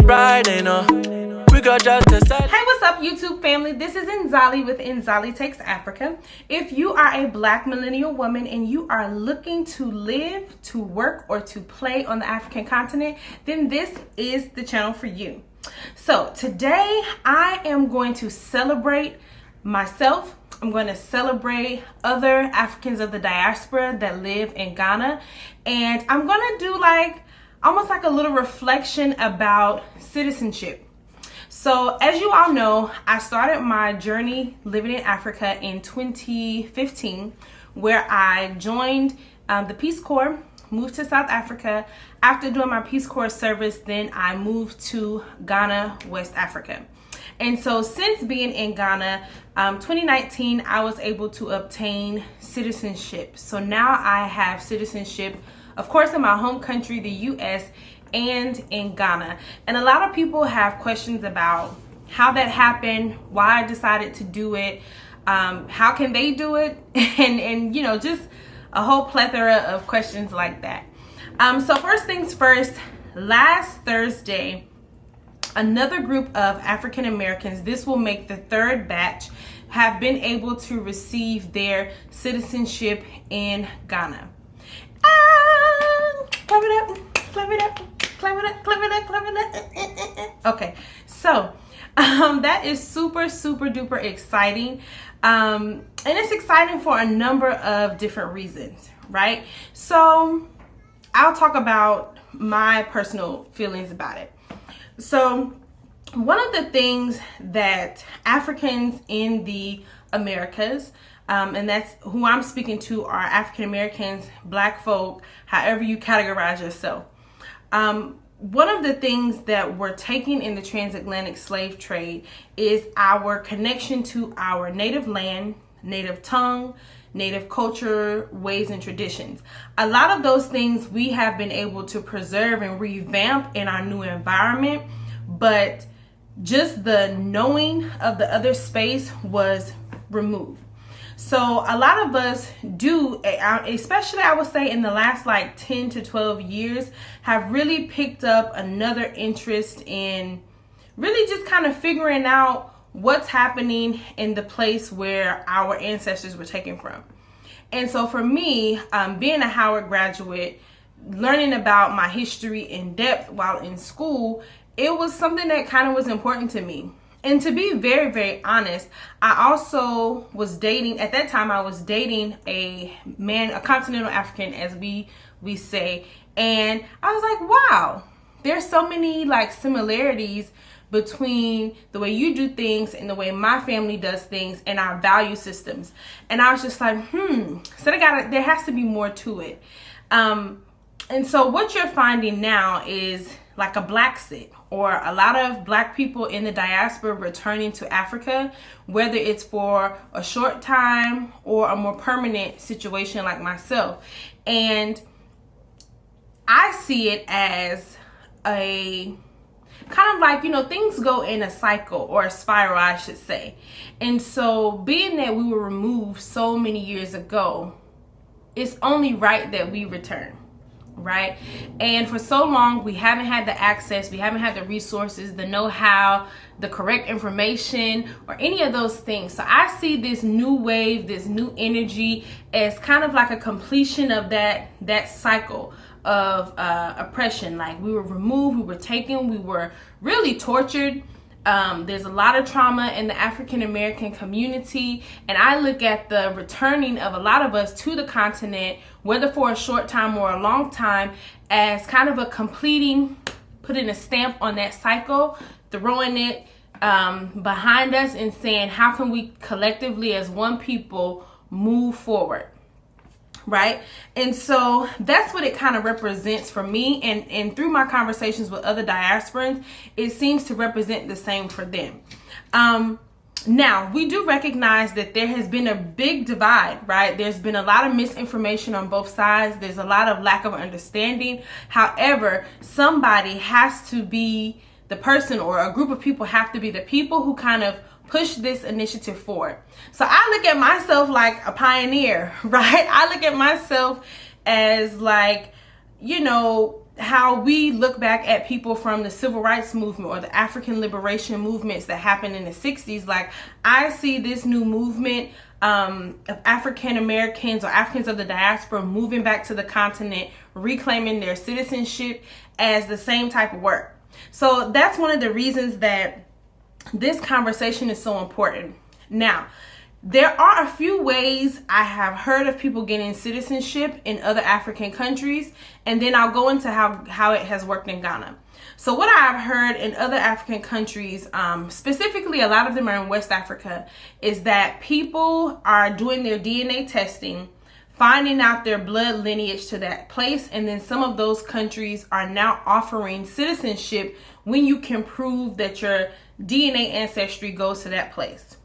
bright, ain't no. We got just decide. Hey, what's up, YouTube family? This is Nzali with Nzali Takes Africa. If you are a Black millennial woman and you are looking to live, to work, or to play on the African continent, then this is the channel for you. So today I am going to celebrate myself. I'm going to celebrate other Africans of the diaspora that live in Ghana. And I'm going to do almost like a little reflection about citizenship. So as you all know, I started my journey living in Africa in 2015, where I joined the Peace Corps, moved to South Africa. After doing my Peace Corps service, then I moved to Ghana, West Africa. And so since being in Ghana, 2019, I was able to obtain citizenship. So now I have citizenship, of course, in my home country, the US, and in Ghana. And a lot of people have questions about how that happened, why I decided to do it, how can they do it, and you know, just a whole plethora of questions like that. So first things first, last Thursday, another group of African Americans, this will make the third batch, have been able to receive their citizenship in Ghana. Clap it up, clap it up, clap it up, clap it up, clap it up. Okay, so that is super duper exciting. And it's exciting for a number of different reasons, right? So I'll talk about my personal feelings about it. So one of the things that Africans in the Americas, and that's who I'm speaking to, are African Americans, Black folk, however you categorize yourself. One of the things that we're taking in the transatlantic slave trade is our connection to our native land, native tongue, native culture, ways, and traditions. A lot of those things we have been able to preserve and revamp in our new environment, but just the knowing of the other space was removed. So a lot of us do, especially I would say in the last 10 to 12 years, have really picked up another interest in really just kind of figuring out what's happening in the place where our ancestors were taken from. And so for me, being a Howard graduate, learning about my history in depth while in school, it was something that kind of was important to me. And to be very honest, I also was dating, at that time I was dating a man, a continental African, as we say. And I was like, wow, there's so many similarities between the way you do things and the way my family does things and our value systems. And I was just like, so there has to be more to it. And so what you're finding now is like a Black sit, or a lot of Black people in the diaspora returning to Africa, whether it's for a short time or a more permanent situation like myself. And I see it as a kind of things go in a cycle, or a spiral, I should say. And so being that we were removed so many years ago, it's only right that we return. Right? And for so long, we haven't had the access, we haven't had the resources, the know-how, the correct information, or any of those things. So I see this new wave, this new energy, as kind of like a completion of that cycle of oppression. Like, we were removed, we were taken, we were really tortured. There's a lot of trauma in the African American community, and I look at the returning of a lot of us to the continent, whether for a short time or a long time, as kind of a completing, putting a stamp on that cycle, throwing it behind us and saying, how can we collectively as one people move forward? Right? And so that's what it kind of represents for me, and through my conversations with other diasporans, it seems to represent the same for them. Now, we do recognize that there has been a big divide, right? There's been a lot of misinformation on both sides. There's a lot of lack of understanding. However, somebody has to be the person, or a group of people have to be the people who kind of push this initiative forward. So I look at myself like a pioneer, right? I look at myself as how we look back at people from the civil rights movement or the African liberation movements that happened in the 60s. Like, I see this new movement of African Americans or Africans of the diaspora moving back to the continent, reclaiming their citizenship as the same type of work. So that's one of the reasons that this conversation is so important. Now, there are a few ways I have heard of people getting citizenship in other African countries, and then I'll go into how it has worked in Ghana. So what I've heard in other African countries, specifically a lot of them are in West Africa, is that people are doing their DNA testing, finding out their blood lineage to that place, and then some of those countries are now offering citizenship when you can prove that your DNA ancestry goes to that place.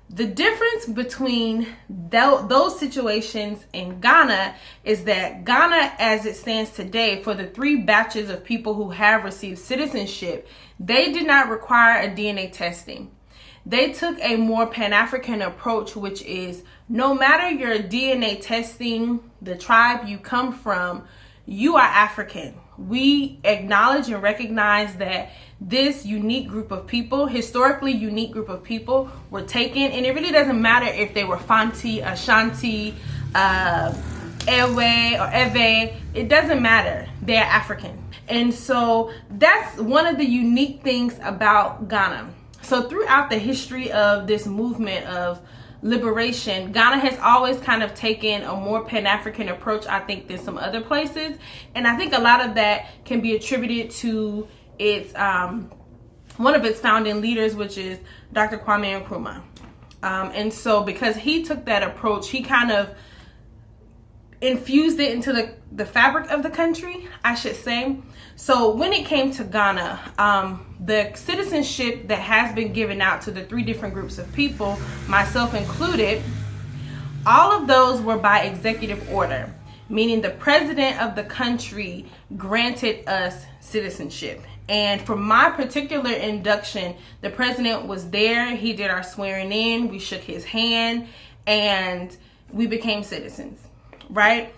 The difference between those situations in Ghana is that Ghana, as it stands today, for the 3 batches of people who have received citizenship, they did not require a DNA testing. They took a more Pan-African approach, which is no matter your DNA testing, the tribe you come from, you are African. We acknowledge and recognize that this unique group of people, historically unique group of people, were taken, and it really doesn't matter if they were Fanti, Ashanti, Ewe, or Eve. It doesn't matter. They're African. And so that's one of the unique things about Ghana. So throughout the history of this movement of liberation, Ghana has always kind of taken a more Pan-African approach, I think, than some other places. And I think a lot of that can be attributed to its one of its founding leaders, which is Dr. Kwame Nkrumah. And so because he took that approach, he kind of infused it into the fabric of the country, I should say. So when it came to Ghana, the citizenship that has been given out to the 3 different groups of people, myself included, all of those were by executive order, meaning the president of the country granted us citizenship. And for my particular induction, the president was there. He did our swearing in. We shook his hand and we became citizens, right?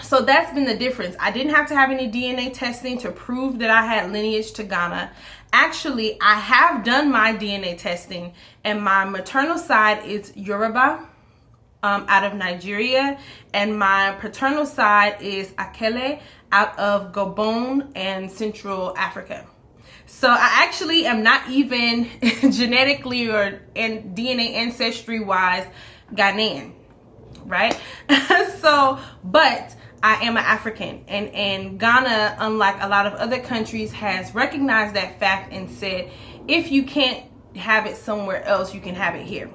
So that's been the difference. I didn't have to have any DNA testing to prove that I had lineage to Ghana. Actually, I have done my DNA testing, and my maternal side is Yoruba, out of Nigeria, and my paternal side is Akele, out of Gabon and Central Africa. So I actually am not even genetically or in DNA ancestry wise Ghanaian, right? So, but I am an African, and Ghana, unlike a lot of other countries, has recognized that fact and said, if you can't have it somewhere else, you can have it here.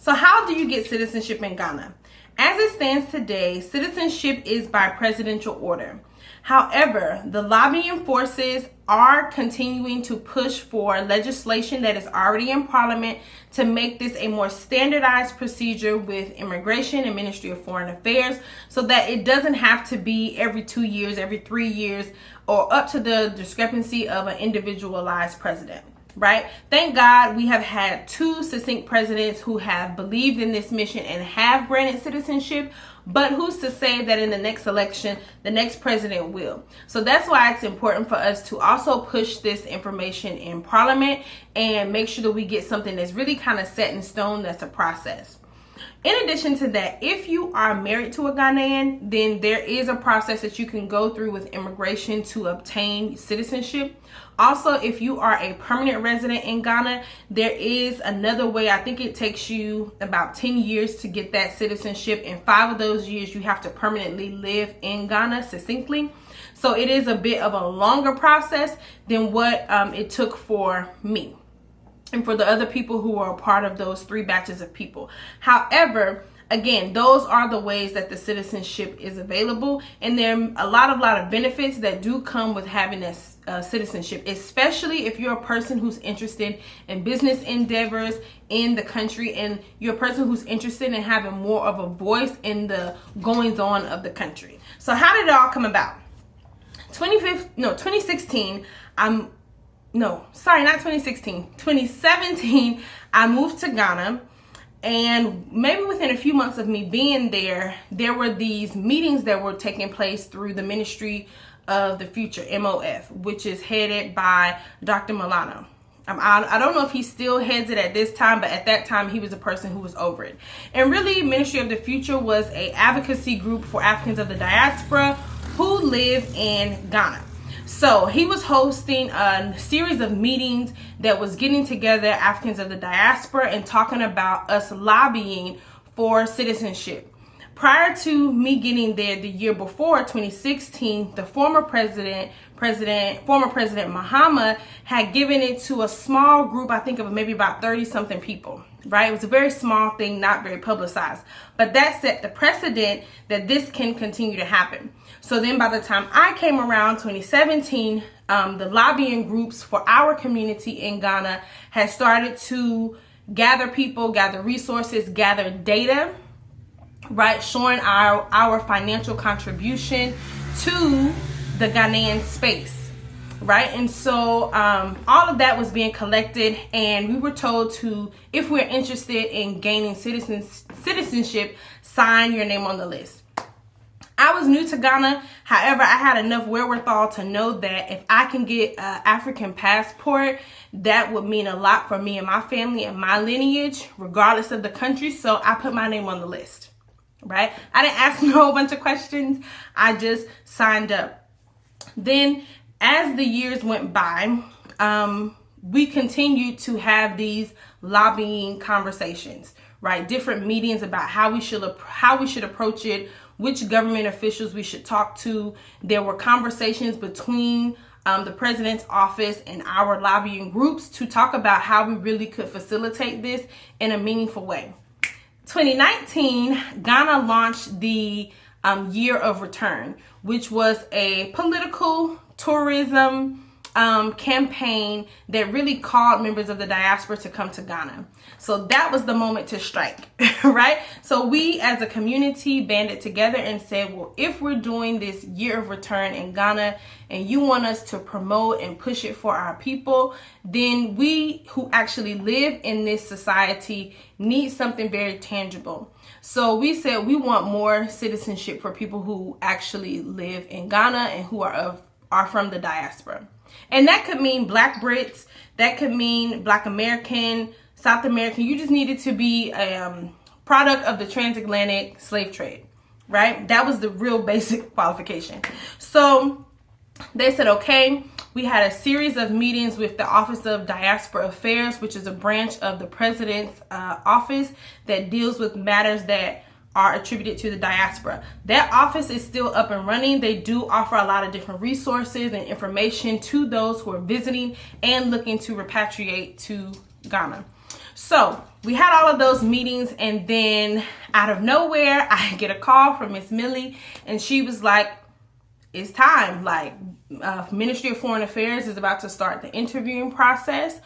So how do you get citizenship in Ghana? As it stands today, citizenship is by presidential order. However, the lobbying forces are continuing to push for legislation that is already in Parliament to make this a more standardized procedure with immigration and Ministry of Foreign Affairs, so that it doesn't have to be every 2 years, every 3 years, or up to the discrepancy of an individualized president. Right? Thank God we have had 2 succinct presidents who have believed in this mission and have granted citizenship, but who's to say that in the next election, the next president will? So that's why it's important for us to also push this information in Parliament and make sure that we get something that's really kind of set in stone, that's a process. In addition to that, if you are married to a Ghanaian, then there is a process that you can go through with immigration to obtain citizenship. Also, if you are a permanent resident in Ghana, there is another way. I think it takes you about 10 years to get that citizenship. In 5 of those years, you have to permanently live in Ghana succinctly. So it is a bit of a longer process than what it took for me and for the other people who are a part of those 3 batches of people. However, again, those are the ways that the citizenship is available, and there are a lot of benefits that do come with having this citizenship, especially if you're a person who's interested in business endeavors in the country, and you're a person who's interested in having more of a voice in the goings on of the country. So how did it all come about? 2016, 2017, I moved to Ghana, And maybe within a few months of me being there, there were these meetings that were taking place through the Ministry of the Future, MOF, which is headed by Dr. Milano. I don't know if he still heads it at this time, but at that time he was the person who was over it. And really, Ministry of the Future was an advocacy group for Africans of the diaspora who live in Ghana. So he was hosting a series of meetings that was getting together Africans of the diaspora and talking about us lobbying for citizenship. Prior to me getting there the year before, 2016, the former President Mahama had given it to a small group, I think of maybe about 30 something people, right? It was a very small thing, not very publicized, but that set the precedent that this can continue to happen. So then by the time I came around, 2017, the lobbying groups for our community in Ghana had started to gather people, gather resources, gather data, right, showing our financial contribution to the Ghanaian space, right? And so all of that was being collected, and we were told to, if we're interested in gaining citizenship, sign your name on the list. I was new to Ghana. However, I had enough wherewithal to know that if I can get an African passport, that would mean a lot for me and my family and my lineage, regardless of the country. So I put my name on the list, right? I didn't ask no whole bunch of questions. I just signed up. Then as the years went by, we continued to have these lobbying conversations, right? Different meetings about how we should approach it, which government officials we should talk to. There were conversations between the president's office and our lobbying groups to talk about how we really could facilitate this in a meaningful way. 2019, Ghana launched the Year of Return, which was a political tourism campaign that really called members of the diaspora to come to Ghana. So that was the moment to strike, right? So we as a community banded together and said, well, if we're doing this Year of Return in Ghana and you want us to promote and push it for our people, then we who actually live in this society need something very tangible. So we said we want more citizenship for people who actually live in Ghana and who are from the diaspora. And that could mean Black Brits, that could mean Black American, South American. You just needed to be a product of the transatlantic slave trade, right? That was the real basic qualification. So they said, okay, we had a series of meetings with the Office of Diaspora Affairs, which is a branch of the president's office that deals with matters that are attributed to the diaspora. That office is still up and running. They do offer a lot of different resources and information to those who are visiting and looking to repatriate to Ghana. So we had all of those meetings, and then out of nowhere, I get a call from Miss Millie, and she was like, it's time. Like, Ministry of Foreign Affairs is about to start the interviewing process.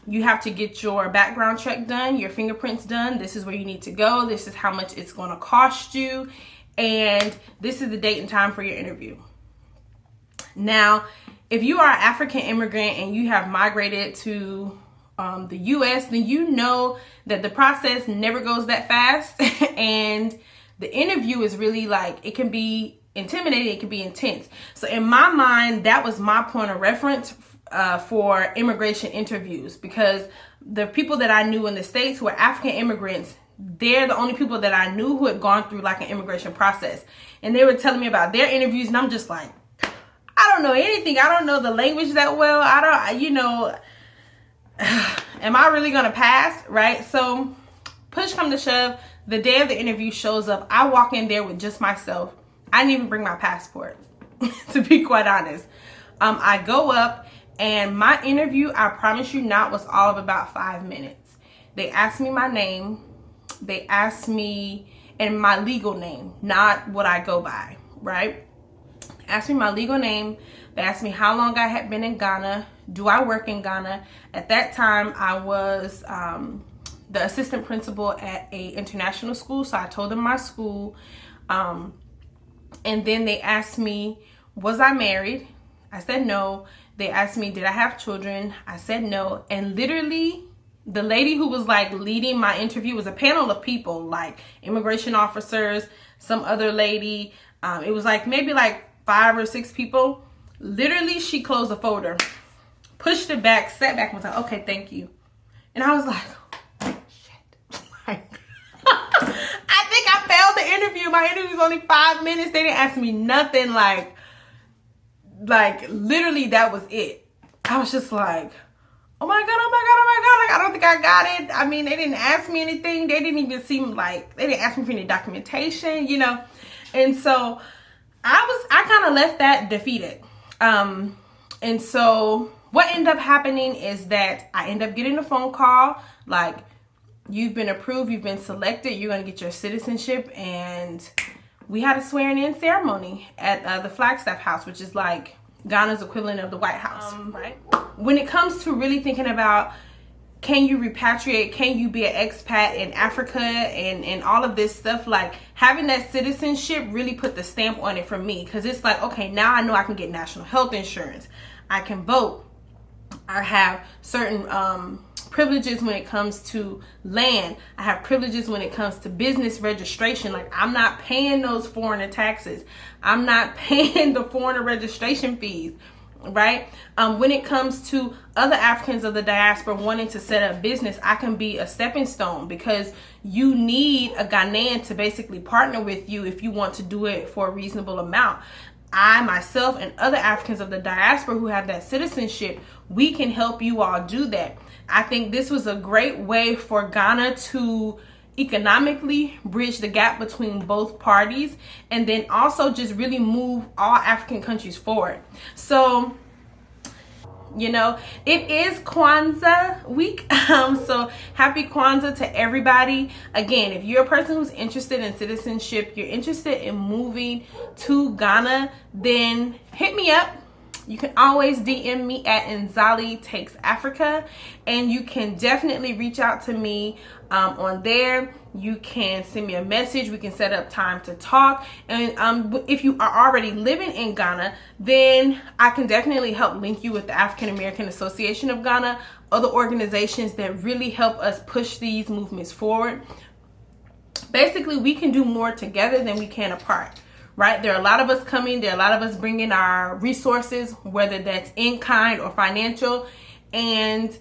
You have to get your background check done, your fingerprints done. This is where you need to go. This is how much it's going to cost you. And this is the date and time for your interview. Now, if you are an African immigrant and you have migrated to the U.S., then you know that the process never goes that fast. And the interview is really like, it can be intimidating, it can be intense. So in my mind, that was my point of reference for immigration interviews, because the people that I knew in the States who were African immigrants, they're the only people that I knew who had gone through like an immigration process. And they were telling me about their interviews, and I'm just like, I don't know anything. I don't know the language that well. Am I really gonna pass, right? So push come to shove, the day of the interview shows up. I walk in there with just myself. I didn't even bring my passport, to be quite honest. I go up, and my interview, I promise you not, was all of about 5 minutes. They asked me my name. They asked me, and my legal name, not what I go by, right? They asked me my legal name. They asked me how long I had been in Ghana. Do I work in Ghana? At that time, I was the assistant principal at a international school. So I told them my school. And then they asked me, was I married? I said no. They asked me, did I have children? I said no. And literally the lady who was like leading my interview was a panel of people, like immigration officers, some other lady. It was like maybe like 5 or 6 people. Literally, she closed the folder, pushed it back, sat back, and was like, okay, thank you. And I was like, shit. Like, I think I failed the interview. My interview was only 5 minutes. They didn't ask me nothing. Like literally, that was it. I was just like, oh my God, oh my God, oh my God. Like, I don't think I got it. I mean, they didn't ask me anything. They didn't even seem like, they didn't ask me for any documentation, you know? And so I kind of left that defeated. And so what ended up happening is that I ended up getting a phone call, like, you've been approved, you've been selected, you're going to get your citizenship. And we had a swearing in ceremony at the Flagstaff House, which is like Ghana's equivalent of the White House, right? When it comes to really thinking about, can you repatriate, can you be an expat in Africa and all of this stuff, like having that citizenship really put the stamp on it for me. Because it's like, okay, now I know I can get national health insurance, I can vote, I have certain privileges when it comes to land, I have privileges when it comes to business registration. Like, I'm not paying those foreigner taxes, I'm not paying the foreigner registration fees, right? When it comes to other Africans of the diaspora wanting to set up business, I can be a stepping stone, because you need a Ghanaian to basically partner with you if you want to do it for a reasonable amount. I myself and other Africans of the diaspora who have that citizenship, we can help you all do that. I think this was a great way for Ghana to economically bridge the gap between both parties, and then also just really move all African countries forward. So, you know, it is Kwanzaa week. So happy Kwanzaa to everybody. Again, if you're a person who's interested in citizenship, you're interested in moving to Ghana, then hit me up. You can always DM me at Nzali Takes Africa, and you can definitely reach out to me on there. You can send me a message. We can set up time to talk. And if you are already living in Ghana, then I can definitely help link you with the African American Association of Ghana, other organizations that really help us push these movements forward. Basically, we can do more together than we can apart. Right? There are a lot of us coming. There are a lot of us bringing our resources, whether that's in kind or financial. And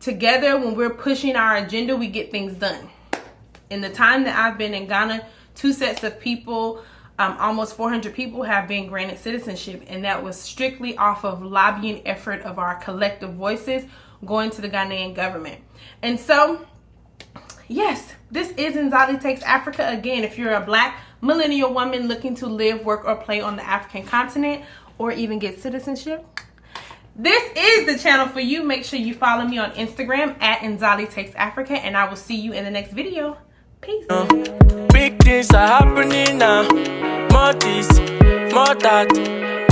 together, when we're pushing our agenda, we get things done. In the time that I've been in Ghana, 2 sets of people, almost 400 people have been granted citizenship. And that was strictly off of lobbying effort of our collective voices going to the Ghanaian government. And so, yes, this is Nzali Takes Africa. Again, if you're a Black millennial woman looking to live, work, or play on the African continent, or even get citizenship, this is the channel for you. Make sure you follow me on Instagram at Nzali Takes Africa, and I will see you in the next video. Peace. Big things are happening now. More this, more that.